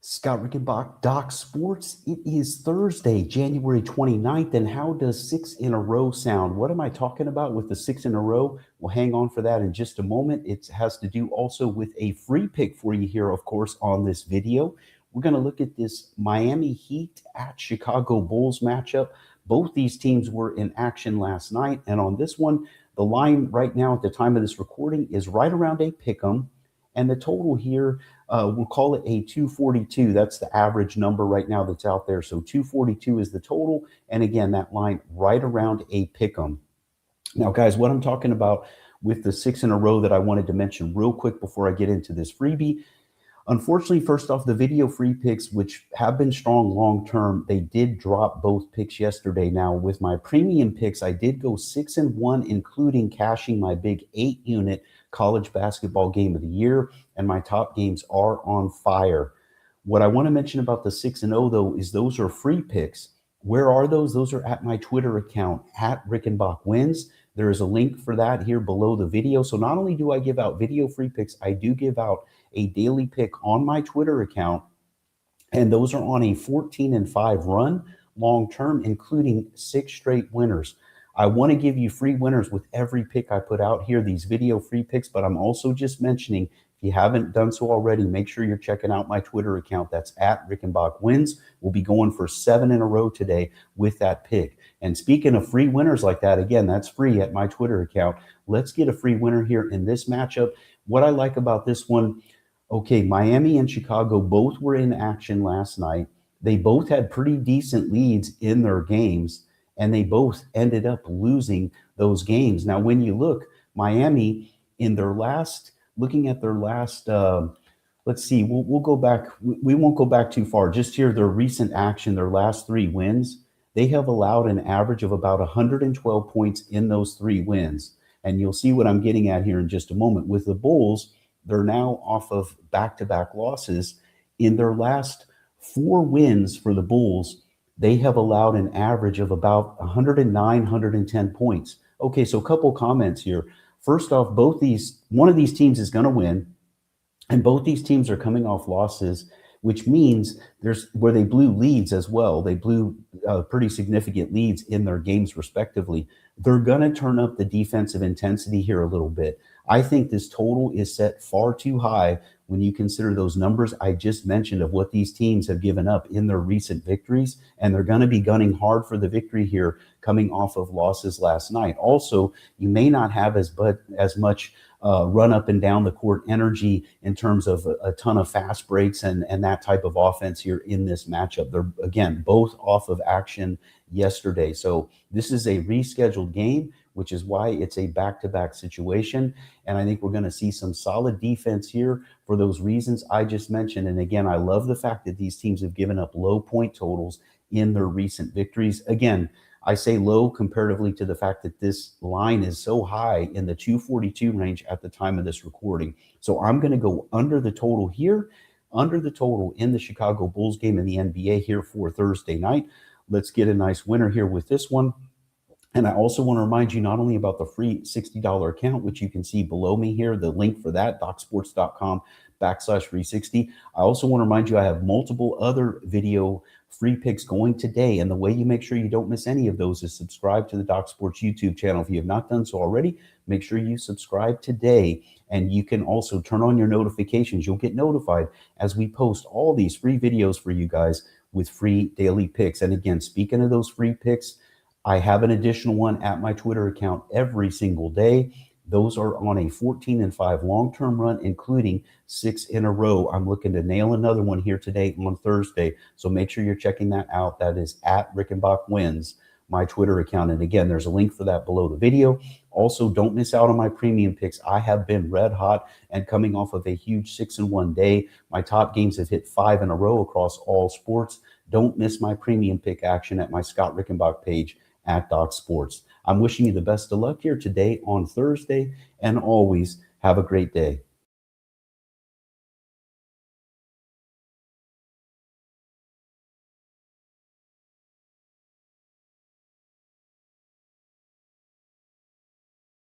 Scott Rickenbach, Doc Sports. It is Thursday, January 29th, and how does 6 in a row sound? What am I talking about with the 6 in a row? We'll hang on for that in just a moment. It has to do also with a free pick for you here, of course, on this video. We're going to look at this Miami Heat at Chicago Bulls matchup. Both these teams were in action last night, and on this one, the line right now at the time of this recording is right around a pick'em, and the total here, we'll call it a 242. That's the average number right now that's out there. So 242 is the total. And again, that line right around a pick'em. Now, guys, what I'm talking about with the 6 in a row that I wanted to mention real quick before I get into this freebie. Unfortunately, first off, the video free picks, which have been strong long term, they did drop both picks yesterday. Now, with my premium picks, I did go 6-1, including cashing my big 8-unit college basketball game of the year, and my top games are on fire. What I want to mention about the 6-0, though, is those are free picks. Where are those? Those are at my Twitter account, at Rickenbach Wins. There is a link for that here below the video. So not only do I give out video free picks, I do give out a daily pick on my Twitter account, and those are on a 14-5 run long term, including 6 straight winners. I want to give you free winners with every pick I put out here, these video free picks, but I'm also just mentioning, if you haven't done so already, make sure you're checking out my Twitter account. That's at Rickenbach Wins. We'll be going for 7 in a row today with that pick. And speaking of free winners like that, again, that's free at my Twitter account. Let's get a free winner here in this matchup. What I like about this one, okay, Miami and Chicago both were in action last night. They both had pretty decent leads in their games, and they both ended up losing those games. Now, when you look, Miami in their last, looking at their last, let's see, we'll go back. We won't go back too far. Just here, their recent action, their last 3 wins, they have allowed an average of about 112 points in those 3 wins. And you'll see what I'm getting at here in just a moment. With the Bulls, they're now off of back-to-back losses. In their last 4 wins for the Bulls, they have allowed an average of about 109, 110 points. Okay, so a couple comments here. First off, one of these teams is going to win, and both these teams are coming off losses, which means there's where they blew leads as well. They blew pretty significant leads in their games respectively. They're going to turn up the defensive intensity here a little bit. I think this total is set far too high when you consider those numbers I just mentioned of what these teams have given up in their recent victories, and they're going to be gunning hard for the victory here coming off of losses last night. Also, you may not have as much run up and down the court energy in terms of a ton of fast breaks and that type of offense here in this matchup. They're, again, both off of action yesterday. So this is a rescheduled game, which is why it's a back-to-back situation. And I think we're going to see some solid defense here for those reasons I just mentioned. And again, I love the fact that these teams have given up low point totals in their recent victories. Again, I say low comparatively to the fact that this line is so high in the 242 range at the time of this recording. So I'm going to go under the total here, under the total in the Chicago Bulls game in the NBA here for Thursday night. Let's get a nice winner here with this one. And I also want to remind you not only about the free $60 account, which you can see below me here, the link for that, docsports.com/free60. I also want to remind you I have multiple other video free picks going today. And the way you make sure you don't miss any of those is subscribe to the Doc Sports YouTube channel. If you have not done so already, make sure you subscribe today. And you can also turn on your notifications. You'll get notified as we post all these free videos for you guys with free daily picks. And again, speaking of those free picks, I have an additional one at my Twitter account every single day. Those are on a 14-5 long-term run, including 6 in a row. I'm looking to nail another one here today on Thursday. So make sure you're checking that out. That is at Rickenbach Wins, my Twitter account. And again, there's a link for that below the video. Also, don't miss out on my premium picks. I have been red hot and coming off of a huge 6-1 day. My top games have hit 5 in a row across all sports. Don't miss my premium pick action at my Scott Rickenbach page at Doc Sports. I'm wishing you the best of luck here today on Thursday, and always have a great day.